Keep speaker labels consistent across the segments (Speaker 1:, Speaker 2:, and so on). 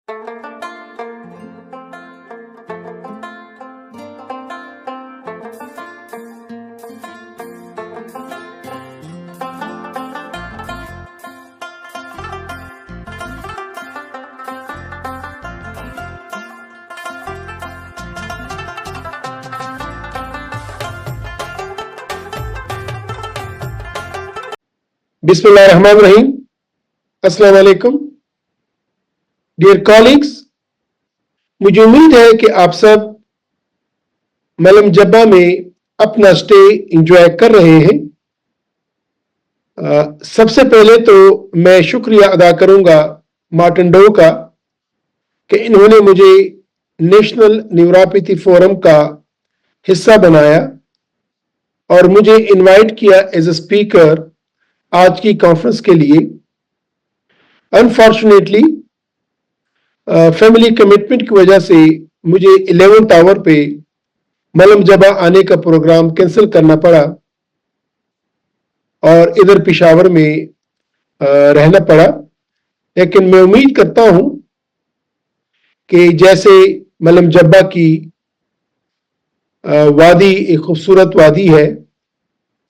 Speaker 1: Bismillahirrahmanirrahim. अस्सलाम वालेकुम dear colleagues, मुझे उम्मीद है कि आप सब मलम जब्बा में अपना स्टे इंजॉय कर रहे हैं। सबसे पहले तो मैं शुक्रिया अदा करूंगा मार्टिन डो का कि इन्होंने मुझे नेशनल न्यूरोपैथी फोरम का हिस्सा बनाया और मुझे इनवाइट किया एज ए स्पीकर आज की कॉन्फ्रेंस के लिए। अनफॉर्चुनेटली फैमिली कमिटमेंट की वजह से मुझे 11th आवर पे मलम जबा आने का प्रोग्राम कैंसिल करना पड़ा और इधर पेशावर में रहना पड़ा। लेकिन मैं उम्मीद करता हूं कि जैसे मलम जब्बा की वादी एक खूबसूरत वादी है,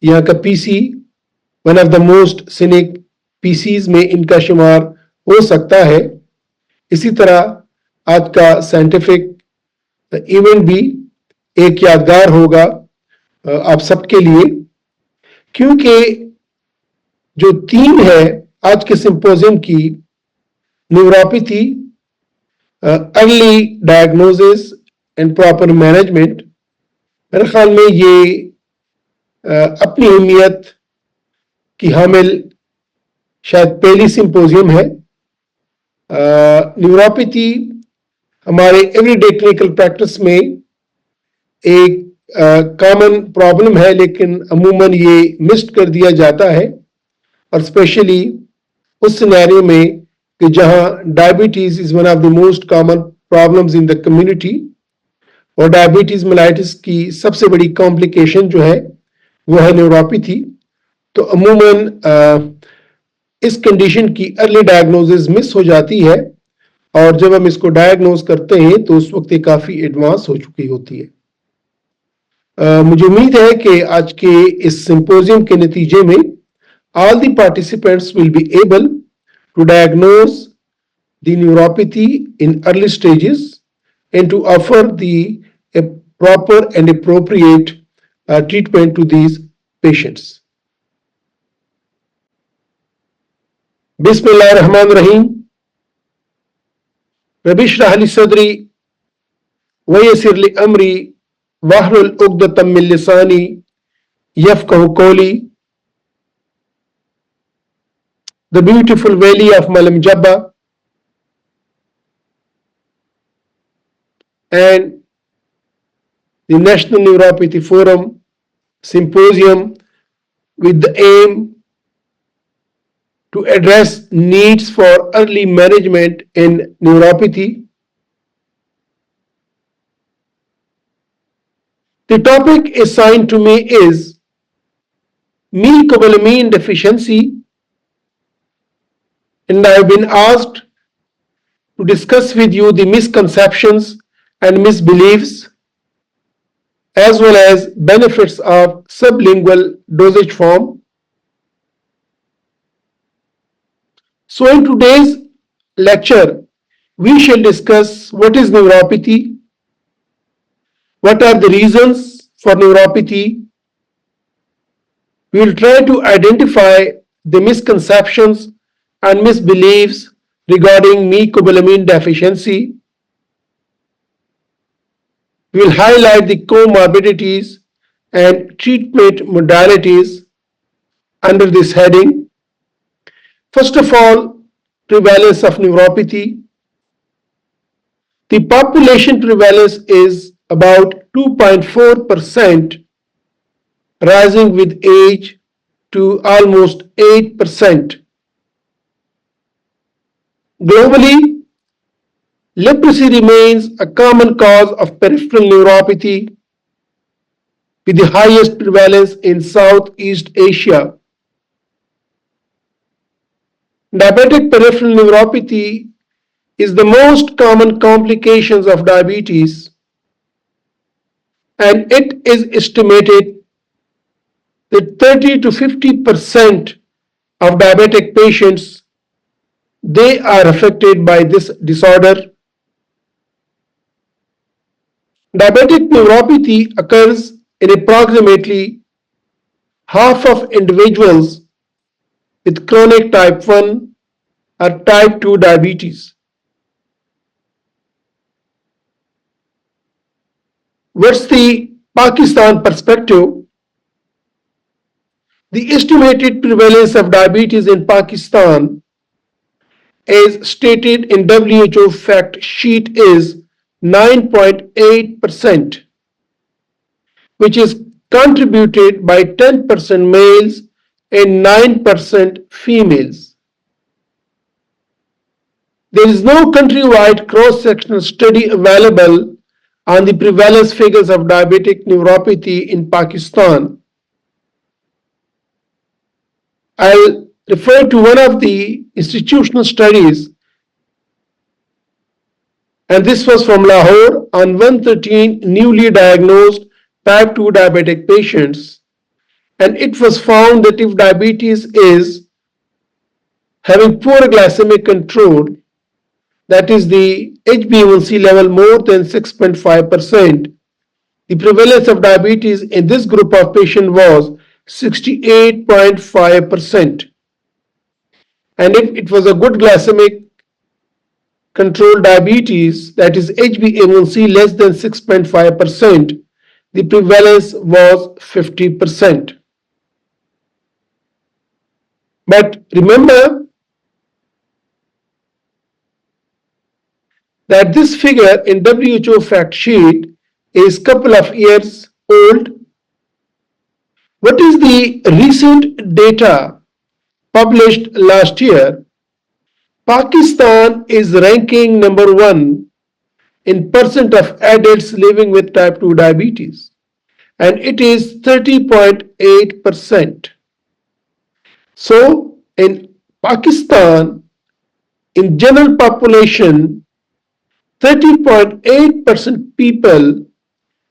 Speaker 1: यहाँ का piece one of the most scenic pieces में इनका शुमार हो सकता है, इसी तरह आज का साइंटिफिक इवेंट भी एक यादगार होगा आप सबके लिए, क्योंकि जो थीम है आज के सिंपोजियम की neuropathy early diagnosis and proper management, मेरे ख्याल में ये अपनी अहमियत की हामिल शायद पहली सिंपोजियम है। न्यूरोपैथी हमारे एवरीडे क्लिनिकल प्रैक्टिस में एक कॉमन प्रॉब्लम है, लेकिन अमूमन ये मिस्ड कर दिया जाता है, और स्पेशली उस सिनेरियो में कि जहां diabetes is one of the most common problems in the community, और डायबिटीज मेलाइटिस की सबसे बड़ी कॉम्प्लिकेशन जो है वो है न्यूरोपैथी। तो अमूमन इस कंडीशन की अर्ली डायग्नोसिस मिस हो जाती है, और जब हम इसको डायग्नोज करते हैं तो उस वक्त ये काफी एडवांस हो चुकी होती है। मुझे उम्मीद है कि आज के इस सिंपोजियम के नतीजे में all the participants will be able to diagnose the neuropathy in early stages and to offer the proper and appropriate treatment to these patients. बिस्मिल्लाहिर्रहमानिर्रहीम। रब्बि इश्रह ली सदरी वयस्सिर ली अमरी वहलुल उक़दतम मिन लिसानी यफ़क़हू क़ौली। The beautiful valley of Malam Jabba and the National Neuropathy Forum Symposium with the aim to address needs for early management in neuropathy. The topic assigned to me is B12 Deficiency, and I have been asked to discuss with you the misconceptions and misbeliefs as well as benefits of sublingual dosage form. So in today's lecture, we shall discuss what is neuropathy, what are the reasons for neuropathy. We will try to identify the misconceptions and misbeliefs regarding mecobalamin deficiency. We will highlight the comorbidities and treatment modalities under this heading. First of all, prevalence of neuropathy. The population prevalence is about 2.4%, rising with age to almost 8%. Globally, leprosy remains a common cause of peripheral neuropathy, with the highest prevalence in Southeast Asia. Diabetic peripheral neuropathy is the most common complications of diabetes, and it is estimated that 30 to 50% of diabetic patients they are affected by this disorder. Diabetic neuropathy occurs in approximately half of individuals with chronic type 1 or type 2 diabetes. What's the Pakistan perspective? The estimated prevalence of diabetes in Pakistan, as stated in WHO fact sheet, is 9.8%, which is contributed by 10% males and 9% females. There is no countrywide cross-sectional study available on the prevalence figures of diabetic neuropathy in Pakistan. I'll refer to one of the institutional studies, and this was from Lahore on 113 newly diagnosed type 2 diabetic patients. And it was found that if diabetes is having poor glycemic control, that is the HbA1c level more than 6.5%, the prevalence of diabetes in this group of patients was 68.5%. And if it was a good glycemic control diabetes, that is HbA1c less than 6.5%, the prevalence was 50%. But remember that this figure in WHO fact sheet is a couple of years old. What is the recent data published last year? Pakistan is ranking number 1 in percent of adults living with type 2 diabetes, and it is 30.8%. So in Pakistan, in general population, 30.8% people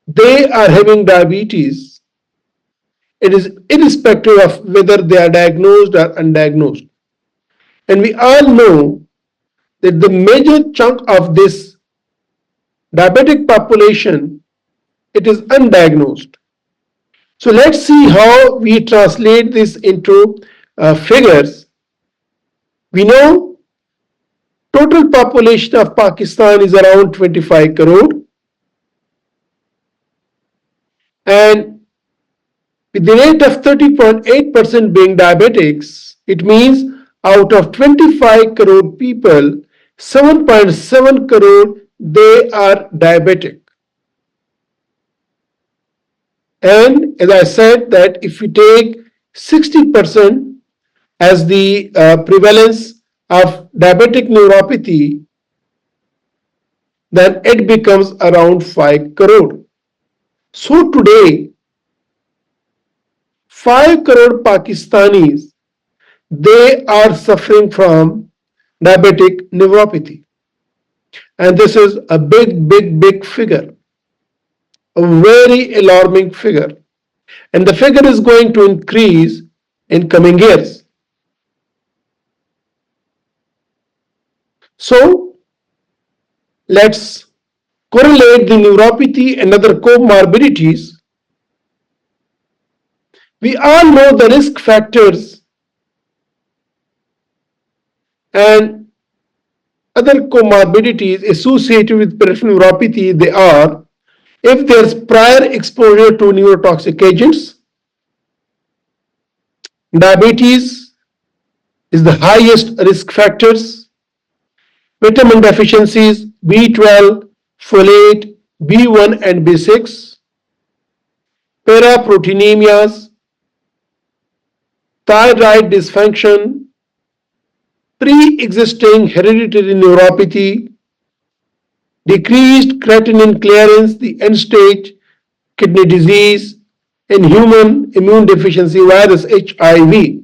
Speaker 1: they are having diabetes. It is irrespective of whether they are diagnosed or undiagnosed. And we all know that the major chunk of this diabetic population, it is undiagnosed. So let's see how we translate this into figures. We know total population of Pakistan is around 25 crore, and with the rate of 30.8% being diabetics, it means out of 25 crore people, 7.7 crore they are diabetic. And as I said, that if we take 60% as the prevalence of diabetic neuropathy, then it becomes around 5 crore. So today, 5 crore Pakistanis, they are suffering from diabetic neuropathy. And this is a big figure, a very alarming figure. And the figure is going to increase in coming years. So let's correlate the neuropathy and other comorbidities. We all know the risk factors and other comorbidities associated with peripheral neuropathy. They are if there's prior exposure to neurotoxic agents, diabetes is the highest risk factors, vitamin deficiencies, B12, folate, B1 and B6, paraproteinemias, thyroid dysfunction, pre-existing hereditary neuropathy, decreased creatinine clearance, the end-stage kidney disease, and human immune deficiency virus, HIV.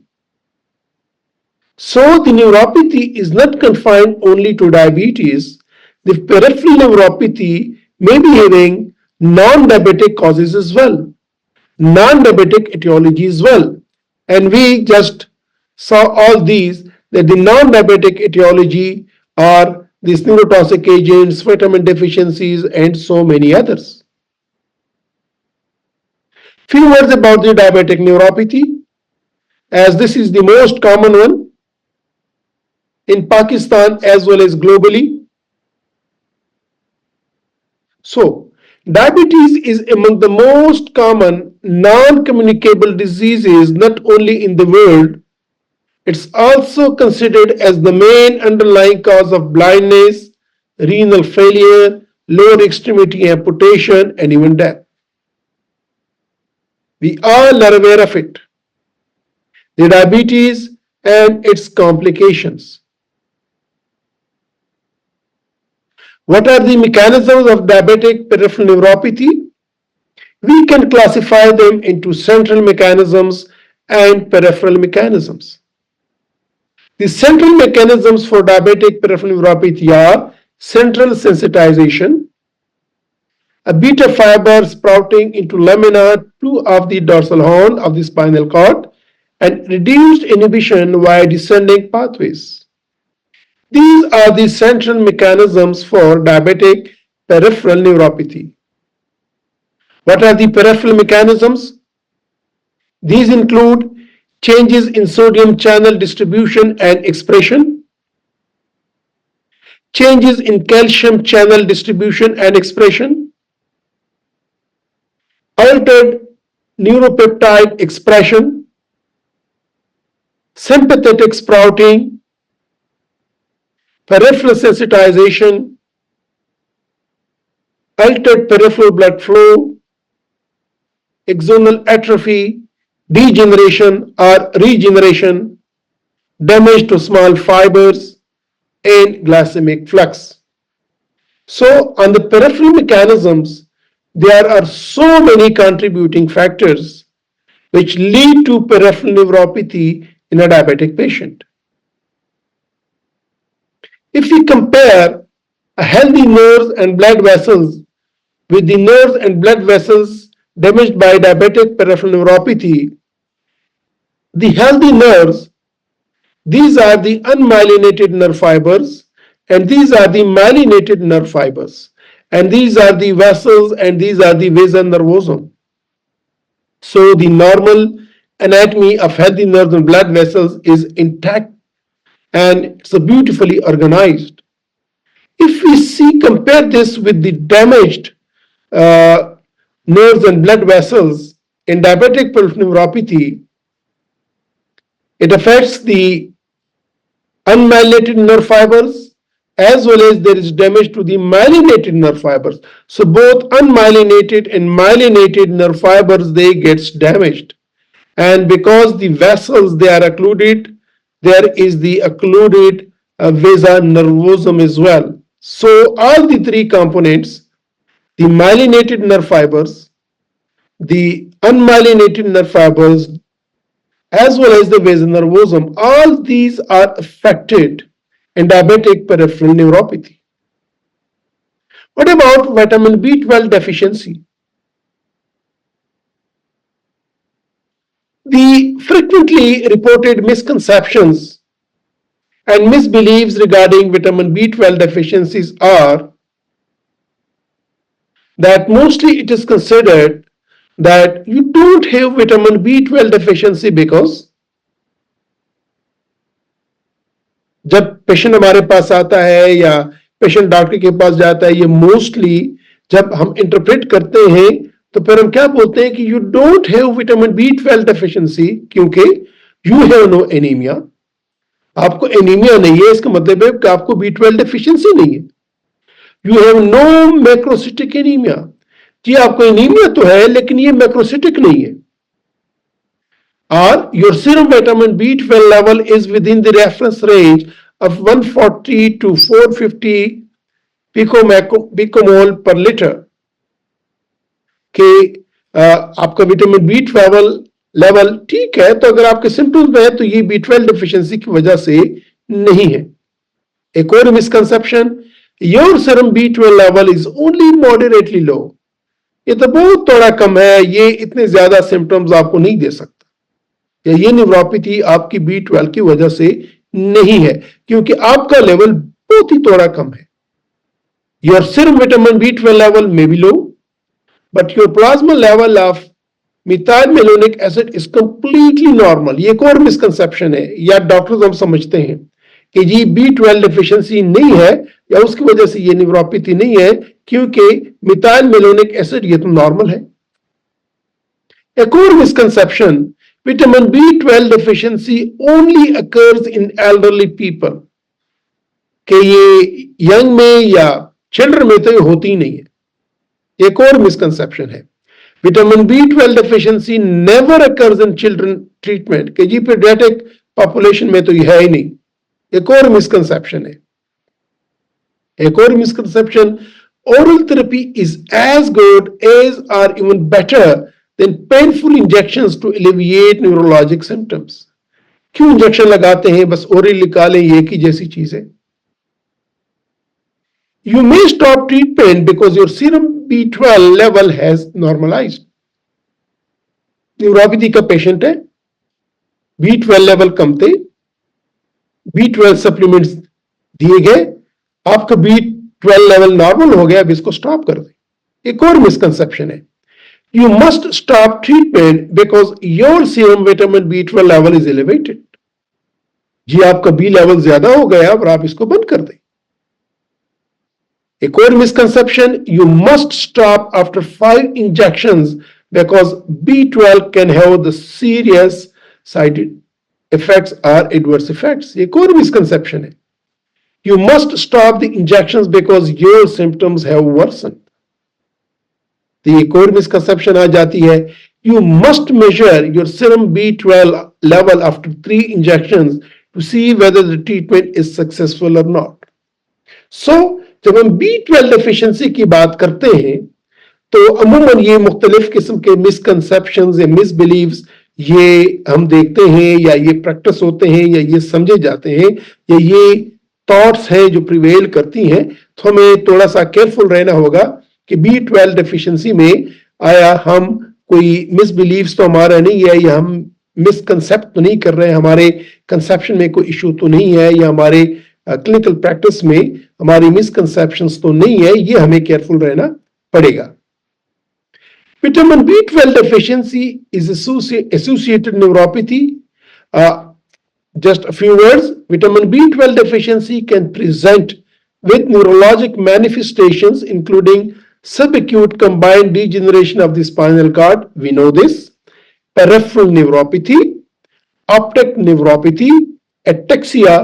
Speaker 1: So the neuropathy is not confined only to diabetes. The peripheral neuropathy may be having non-diabetic causes as well, non-diabetic etiology as well. And we just saw all these, that the non-diabetic etiology are these neurotoxic agents, vitamin deficiencies, and so many others. Few words about the diabetic neuropathy, as this is the most common one in Pakistan as well as globally. So, diabetes is among the most common non-communicable diseases not only in the world, it's also considered as the main underlying cause of blindness, renal failure, lower extremity amputation, and even death. We all are aware of it, the diabetes and its complications. What are the mechanisms of diabetic peripheral neuropathy? We can classify them into central mechanisms and peripheral mechanisms. The central mechanisms for diabetic peripheral neuropathy are central sensitization, a beta fiber sprouting into lamina 2 of the dorsal horn of the spinal cord, and reduced inhibition via descending pathways. These are the central mechanisms for diabetic peripheral neuropathy. What are the peripheral mechanisms? These include changes in sodium channel distribution and expression, changes in calcium channel distribution and expression, altered neuropeptide expression, sympathetic sprouting, peripheral sensitization, altered peripheral blood flow, axonal atrophy, degeneration or regeneration, damage to small fibers, and glycemic flux. So, on the peripheral mechanisms, there are so many contributing factors which lead to peripheral neuropathy in a diabetic patient. If we compare a healthy nerves and blood vessels with the nerves and blood vessels damaged by diabetic peripheral neuropathy, the healthy nerves, these are the unmyelinated nerve fibers, and these are the myelinated nerve fibers, and these are the vessels, and these are the vasa nervosum. So the normal anatomy of healthy nerves and blood vessels is intact and it's beautifully organized. If we see, compare this with the damaged uh, nerves and blood vessels in diabetic peripheral neuropathy, it affects the unmyelinated nerve fibers as well as there is damage to the myelinated nerve fibers. So both unmyelinated and myelinated nerve fibers, they gets damaged. And because the vessels, they are occluded, there is the occluded vasa nervosum as well. So all the three components, the myelinated nerve fibers, the unmyelinated nerve fibers, as well as the vasa nervosum, all these are affected in diabetic peripheral neuropathy. What about vitamin B12 deficiency? The frequently reported misconceptions and misbeliefs regarding vitamin B12 deficiencies are that mostly it is considered that you don't have vitamin B12 deficiency because जब patient हमारे पास आता है या patient doctor के पास जाता है, ये mostly जब हम इंटरप्रेट करते हैं तो फिर हम क्या बोलते हैं कि you don't have vitamin B12 deficiency क्योंकि यू हैव नो एनीमिया. आपको एनीमिया नहीं है, इसका मतलब है कि आपको B12 डेफिशिएंसी नहीं है. You have no macrocytic anaemia. जी आपको एनीमिया तो है लेकिन ये मैक्रोसिटिक नहीं है. Or your serum vitamin B12 level is within the reference range of 140 to 450 picomole per liter. कि आपका विटामिन B12 लेवल ठीक है, तो अगर आपके सिम्टम्स में है तो ये B12 डिफिशिएंसी की वजह से नहीं है। एक और misconception, your serum B12 level is only moderately low, ये तो बहुत थोड़ा कम है, ये इतने ज्यादा सिम्टम्स आपको नहीं दे सकता, या ये न्यूरोपैथी आपकी B12 की वजह से नहीं है, क्योंकि आपका लेवल बहुत ही थोड़ा कम है। Your serum vitamin B12 level may be low, but your plasma level of methylmalonic acid is completely normal. ये एक और मिसकंसेप्शन है, या डॉक्टर्स हम समझते हैं कि जी B12 डिफिशिएंसी नहीं है या उसकी वजह से ये न्यूरोपैथी नहीं है, क्योंकि मिथाइल मेलोनिक एसिड ये तो नॉर्मल है। एक और misconception, vitamin B12 deficiency only occurs in elderly people, कि ये यंग में या चिल्ड्रन में तो ये होती ही नहीं है। एक और मिसकंसेप्शन है, vitamin B12 deficiency never occurs in children treatment, कि जी पीडियाट्रिक पॉपुलेशन में तो ये है ही नहीं। एक और मिसकंसेप्शन है। एक और misconception, oral therapy is as good as or even better than painful injections to alleviate neurologic symptoms। क्यों इंजेक्शन लगाते हैं, बस ओरल निकालें, ये की जैसी चीज है। You may stop treatment because your serum B12 level has normalized। Neuropathy का पेशेंट है, B12 लेवल कम थे, B12 सप्लीमेंट्स दिए गए, आपका B12 लेवल नॉर्मल हो गया, अब इसको स्टॉप कर दें। एक और मिसकंसेप्शन है, you must stop treatment because your serum vitamin B12 level is elevated. जी आपका B लेवल ज्यादा हो गया और आप इसको बंद कर दें। एक और misconception, you must stop after 5 injections because B12 can have the serious side effects और एडवर्स इफेक्ट्स। एक और मिसकंसेप्शन है, you must stop the injections because your symptoms have worsened। तो एक और मिसकंसेप्शन आ जाती है, you must measure your serum B12 level after 3 injections to see whether the treatment is successful or not। So जब हम B12 deficiency की बात करते हैं तो अमूमन ये मुख्तलिफ किस्म के मिसकंसेप्शंस या मिसबिलीव्स ये हम देखते हैं, या ये प्रैक्टिस होते हैं, या ये समझे जाते हैं, या ये थॉट्स हैं जो प्रिवेल करती हैं। तो हमें थोड़ा सा केयरफुल रहना होगा कि B12 डेफिशिएंसी में आया हम कोई मिसबिलीव्स तो हमारा नहीं है, या हम मिसकंसेप्ट तो नहीं कर रहे हैं, हमारे कंसेप्शन में कोई इशू तो नहीं है, या हमारे क्लिनिकल प्रैक्टिस में हमारी मिसकंसेप्शंस तो नहीं है, ये हमें केयरफुल रहना पड़ेगा। Vitamin B12 deficiency is associated neuropathy। Just a few words, vitamin B12 deficiency can present with neurologic manifestations including subacute combined degeneration of the spinal cord, we know this, peripheral neuropathy, optic neuropathy, ataxia,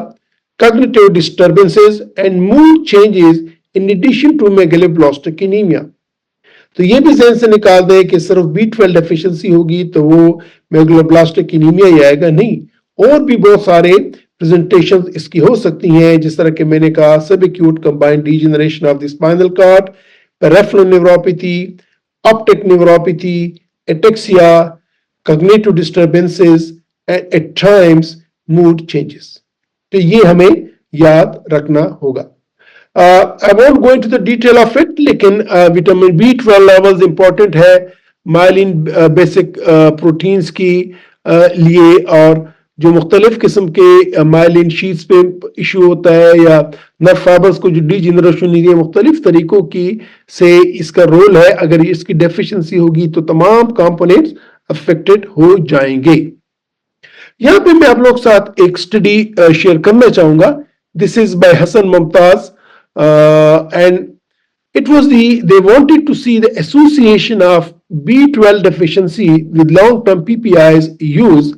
Speaker 1: cognitive disturbances and mood changes in addition to megaloblastic anemia। तो ये भी जहन से निकाल दें कि सिर्फ B12 deficiency होगी तो वो मेगलोब्लास्टिक एनीमिया ही आएगा, नहीं, और भी बहुत सारे प्रेजेंटेशंस इसकी हो सकती हैं, जिस तरह के मैंने कहा, subacute combined degeneration of the spinal cord, peripheral neuropathy, optic neuropathy, ataxia, cognitive disturbances and at times mood changes. तो ये हमें याद रखना होगा। I won't go into the detail of it, लेकिन विटामिन B12 लेवल्स इंपॉर्टेंट है myelin basic proteins की लिए, और जो मुख्तलिफ किस्म के माइलिन शीट्स पे इशू होता है या नर्व फाइबर्स को जो डीजेनरेशन होती है, मुख्तलिफ तरीकों की से इसका रोल है। अगर इसकी डेफिशिएंसी होगी तो तमाम कंपोनेंट्स अफेक्टेड हो जाएंगे। यहां पे मैं आप लोग साथ एक स्टडी शेयर करना चाहूंगा। This is by Hasan Mumtaz, and it was they wanted to see the association of B12 deficiency with long-term PPIs use.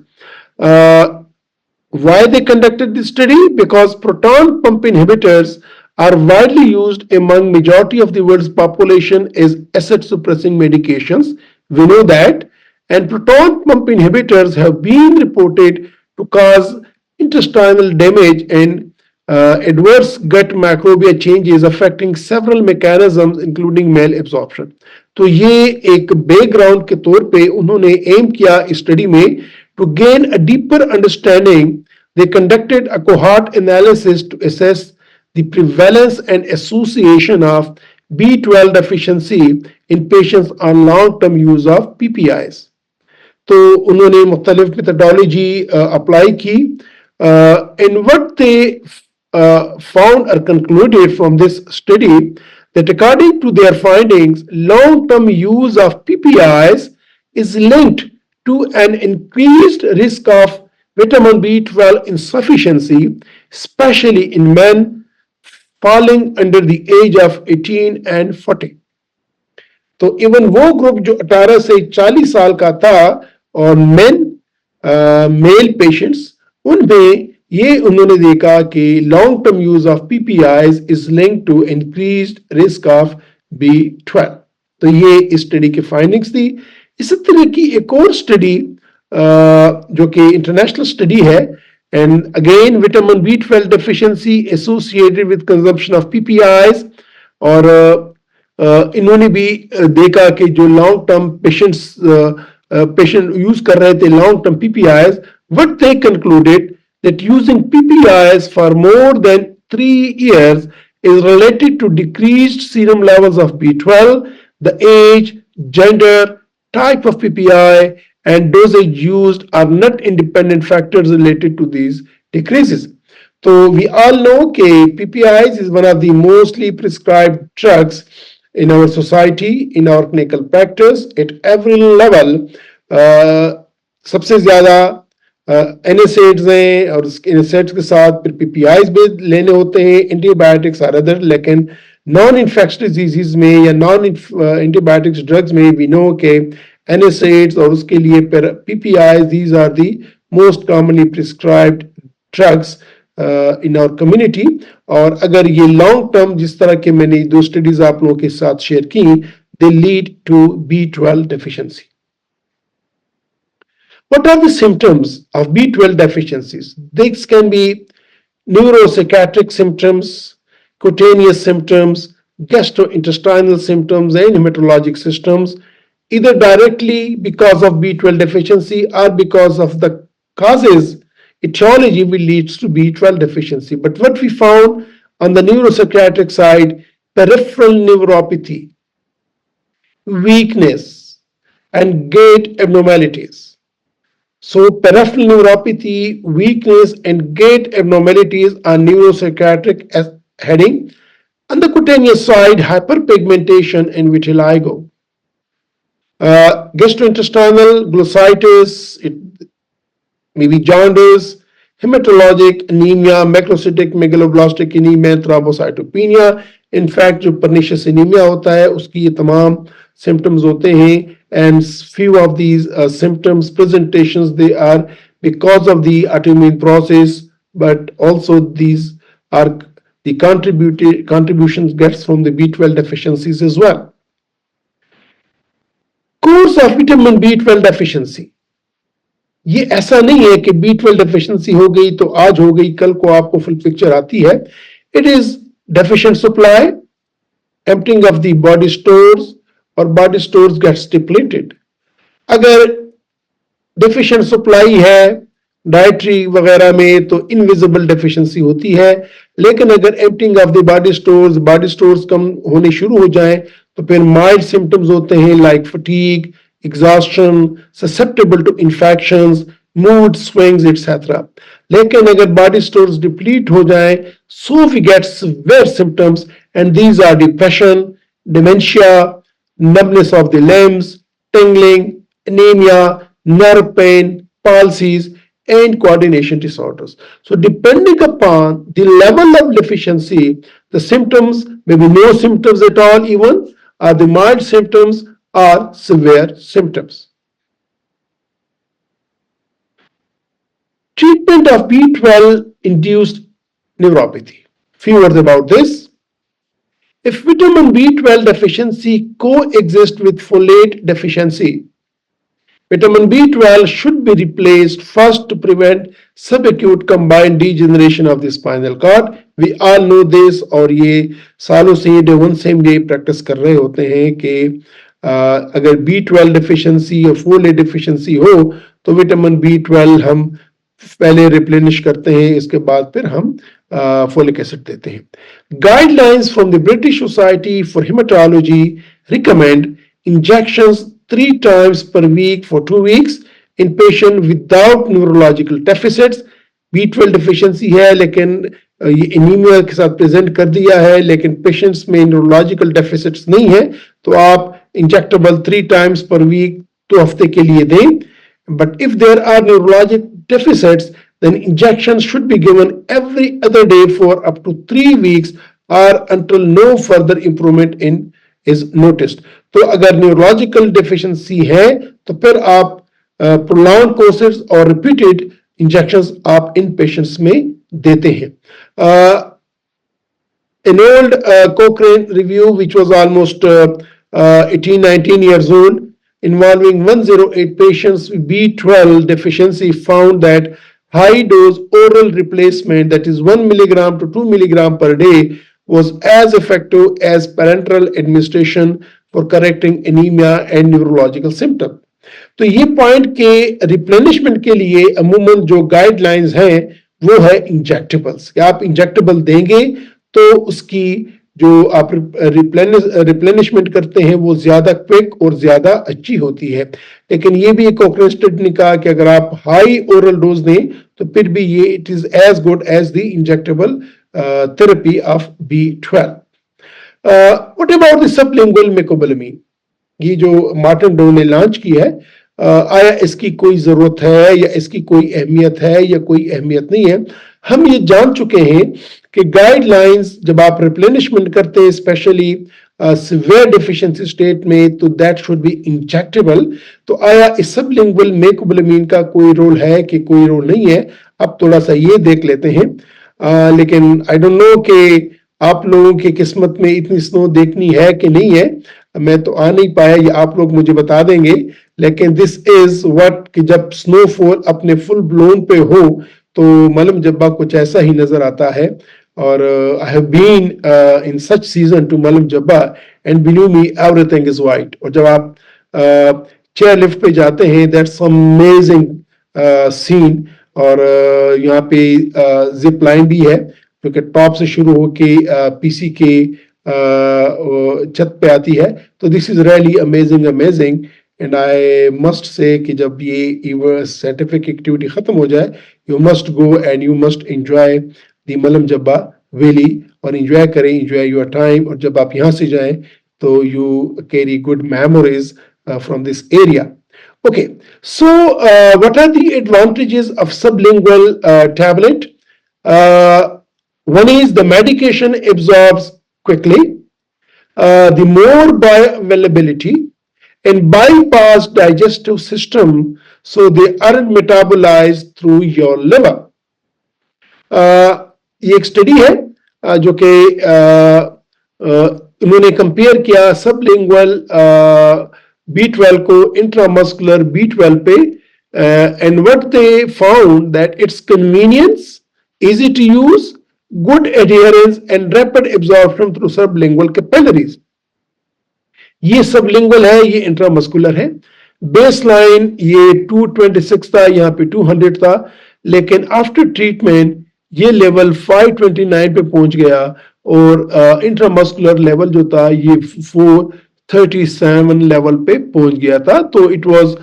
Speaker 1: Why they conducted this study? Because proton pump inhibitors are widely used among majority of the world's population as acid suppressing medications. We know that, and proton pump inhibitors have been reported to cause intestinal damage and adverse gut microbial changes affecting several mechanisms including malabsorption. तो ये एक background के तौर पे उन्होंने M किया study में to gain a deeper understanding. They conducted a cohort analysis to assess the prevalence and association of B12 deficiency in patients on long-term use of PPIs. तो उन्होंने मुख्तलिफ मेथडोलॉजी अप्लाई की. And what they found or concluded from this study that according to their findings, long-term use of PPIs is linked to an increased risk of vitamin B12 insufficiency, especially in men falling under the age of 18 and 40. तो even वो group जो 18 से 40 साल का था और mail patients, उनमें ये उन्होंने देखा कि long term use of PPIs is linked to increased risk of B12. तो ये इस स्टडी की फाइंडिंग्स थी. इसी तरह की एक और स्टडी जो कि इंटरनेशनल स्टडी है, and again vitamin B12 deficiency associated with consumption of PPIs. और इन्होंने भी देखा कि जो लॉन्ग टर्म पेशेंट यूज कर रहे थे long term PPIs, what they concluded that using PPIs for more than 3 years is related to decreased serum levels of B12, the age, gender, type of PPI, and dosage used are not independent factors related to these decreases. So we all know that PPIs is one of the mostly prescribed drugs in our society, in our clinical practice, at every level. सबसे ज्यादा NSAIDs हैं और NSAIDs के साथ फिर PPIs भी लेने होते हैं, एंटीबायोटिक्स आर अदर. लेकिन नॉन इन्फेक्शस डिजीजेस में या नॉन एंटीबायोटिक्स ड्रग्स में भी नो के एनएसएड्स और उसके लिए फिर PPIs, these are the most commonly prescribed drugs in our community. और अगर ये लॉन्ग टर्म जिस तरह के मैंने 2 स्टडीज आप लोगों के साथ शेयर की, they lead to B12 deficiency. What are the symptoms of B12 deficiencies? These can be neuropsychiatric symptoms, cutaneous symptoms, gastrointestinal symptoms, and hematologic symptoms, either directly because of B12 deficiency or because of the causes. Etiology will leads to B12 deficiency. But what we found on the neuropsychiatric side, peripheral neuropathy, weakness, and gait abnormalities. So peripheral neuropathy, weakness, and gait abnormalities are neuropsychiatric heading. On the cutaneous side, hyperpigmentation and vitiligo. Gastrointestinal glossitis, it may be jaundice, hematologic anemia, macrocytic megaloblastic anemia, thrombocytopenia. In fact, जो pernicious anemia होता है उसकी ये तमाम symptoms होते हैं. And few of these symptoms, presentations, they are because of the autoimmune process, but also these are the contributions gets from the B12 deficiencies as well. Course of vitamin B12 deficiency. ये ऐसा नहीं है कि B12 deficiency हो गई तो आज हो गई, कल को आपको full picture आती है. It is deficient supply, emptying of the body stores, और body stores gets depleted. अगर deficient supply है डाइटरी वगैरह में तो इनविजिबल डेफिशिएंसी होती है. लेकिन अगर emptying of the body stores कम होने शुरू हो जाएं तो फिर mild symptoms होते हैं like fatigue, exhaustion, susceptible to infections, mood swings, etc. लेकिन अगर body stores deplete हो जाएं, so we get severe symptoms, and these are depression, dementia, numbness of the limbs, tingling, anemia, nerve pain, palsies, and coordination disorders. So depending upon the level of deficiency, the symptoms may be no symptoms at all even, or the mild symptoms or severe symptoms. Treatment of B12 induced neuropathy. Few words about this. If vitamin B12 deficiency coexists with folate deficiency, Vitamin B12 should be replaced first to prevent subacute combined degeneration of the spinal cord. We all know this, और ये सालों से day one से हम ये practice कर रहे होते हैं कि अगर B12 डिफिशिएंसी या फोलेट डिफिशिएंसी हो तो विटामिन B12 हम पहले रिप्लेनिश करते हैं, इसके बाद फिर हम फोलिक एसिड देते हैं. Guidelines from the British Society for Haematology recommend injections 3 times per week for 2 weeks in patient without neurological deficits. B12 deficiency है लेकिन ये एनीमिया के साथ प्रेजेंट कर दिया है, लेकिन पेशेंट्स में न्यूरोलॉजिकल डेफिसिट्स नहीं है, तो आप इंजेक्टेबल 3 times per week 2 हफ्ते के लिए दें. But if there are neurologic deficits, then injections should be given every other day for up to 3 weeks or until no further improvement in is noticed. तो अगर न्यूरोलॉजिकल डेफिशिएंसी है तो फिर आप प्रोलॉन्ग कोर्सेज और रिपीटेड इंजेक्शंस आप इन patients में देते हैं. An old Cochrane review which was almost 18-19 years old involving 108 patients with B12 deficiency found that high dose oral replacement, that is 1 milligram to 2 milligram per day, was as effective as parenteral administration for correcting anemia and neurological symptoms. तो ये point के replenishment के लिए अमूमन जो guidelines हैं वो है इंजेक्टेबल्स. आप इंजेक्टेबल देंगे तो उसकी जो आप रिप्लेनिशमेंट करते हैं वो ज्यादा क्विक और ज्यादा अच्छी होती है. लेकिन ये भी एक कोक्रेन स्टडी ने कहा कि अगर आप हाई ओरल डोज दें तो फिर भी ये it is as good as the injectable therapy of B12. What about the sublingual mecobalamin? ये जो मार्टिन डो ने लॉन्च की है, आया इसकी कोई जरूरत है या इसकी कोई अहमियत है या कोई अहमियत नहीं है? हम ये जान चुके हैं कि गाइडलाइंस जब आप रिप्लेनिशमेंट करते हैं स्पेशली सिवियर डेफिशिएंसी स्टेट में, तो दैट शुड बी इंजेक्टेबल. तो आया इस सबलिंगुअल मेकोबैलेमिन का कोई रोल है कि कोई रोल नहीं है? अब थोड़ा सा ये देख लेते हैं. लेकिन आई डोंट नो कि आप लोगों की किस्मत में इतनी स्नो देखनी है कि नहीं है. मैं तो आ नहीं पाया, ये आप लोग मुझे बता देंगे. लेकिन दिस इज व्हाट कि जब स्नोफॉल अपने फुल ब्लोन पे हो तो मलम जब्बा कुछ ऐसा ही नजर आता है. और I have been in such season to Malam Jabba and believe me everything is white. और जब आप चेयर लिफ्ट पे जाते हैं, दैट्स अमेजिंग सीन. और यहाँ पे जिप लाइन भी है जो कि टॉप से शुरू होके पीसी के छत पे आती है. तो this is really amazing and I must say कि जब ये साइंटिफिक एक्टिविटी खत्म हो जाए, you must go and you must enjoy दी मलम जब्बा वैली और एंजॉय करें, एंजॉय योर टाइम. और जब आप यहाँ से जाएं तो you carry good memories from this area. Okay, so what are the advantages of sublingual tablet? One is the medication absorbs quickly, the more bioavailability, and bypass digestive system, so they aren't metabolized through your liver. ये एक study है जो कि उन्होंने compare किया sublingual B12 को intramuscular B12 पे, and what they found that its convenience, easy to use, good adherence and rapid absorption through sublingual capillaries. ये सबलिंगुअल है, ये इंट्रामस्कुलर है. बेसलाइन ये 226 था, यहाँ पे 200 था, लेकिन आफ्टर ट्रीटमेंट ये लेवल 529 पे पहुंच गया और इंट्रामस्कुलर लेवल जो था ये 437 लेवल पे पहुंच गया था. तो it was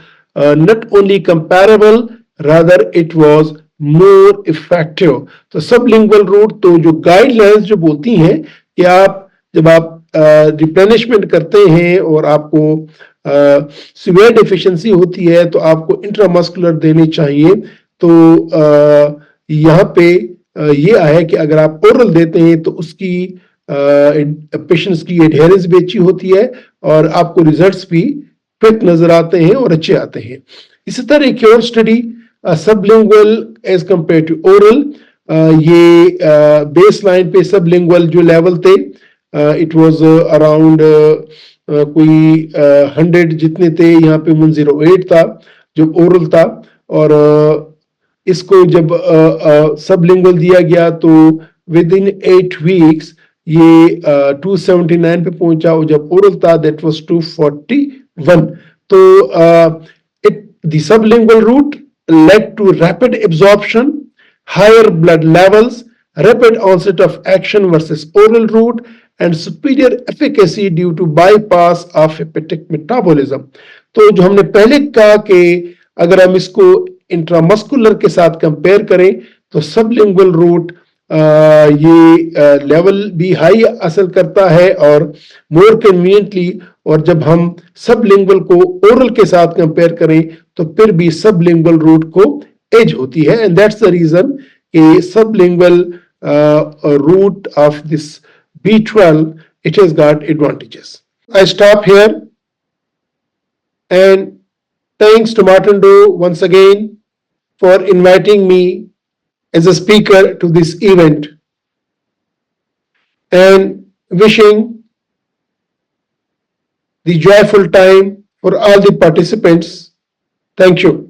Speaker 1: not only comparable, rather it was more effective. तो सबलिंगुअल रूट, तो जो गाइडलाइंस जो बोलती हैं कि आप जब आप रिप्लेनिशमेंट करते हैं और आपको सीवियर डेफिशिएंसी होती है तो आपको इंट्रामस्कुलर देने चाहिए. तो यहाँ पे ये आया कि अगर आप ओरल देते हैं तो उसकी पेशेंट्स की एडहेरेंस भी अच्छी होती है और आपको रिजल्ट्स भी क्विक नजर आते हैं और अच्छे आते हैं. इसी तरह एक और study sublingual as compare to oral, ये बेस लाइन पे सबलिंगुअल जो लेवल थे इट वाज अराउंड कोई 100 जितने थे, यहाँ पे 108 था. जब ओरल था, और इसको जब सबलिंगुअल दिया गया तो विद इन 8 वीक्स ये 279 पे पहुंचा, और जब ओरल था दैट वाज 241। तो it the sublingual route led to rapid absorption, higher blood levels, rapid onset of action versus oral route, and superior efficacy due to bypass of hepatic metabolism। तो जो हमने पहले कहा कि अगर हम इसको इंट्रामस्कुलर के साथ कंपेयर करें तो सबलिंगुअल रूट ये लेवल भी हाई हासिल करता है और मोर कन्वीनियंटली, और जब हम सबलिंगुअल को ओरल के साथ कंपेयर करें तो फिर भी सबलिंगुअल रूट को एज होती है, एंड दैट्स द रीजन कि sublingual route of this B12 it has got advantages. I stop here, and thanks to Martin Doe once again for inviting me as a speaker to this event, and wishing the joyful time for all the participants. Thank you.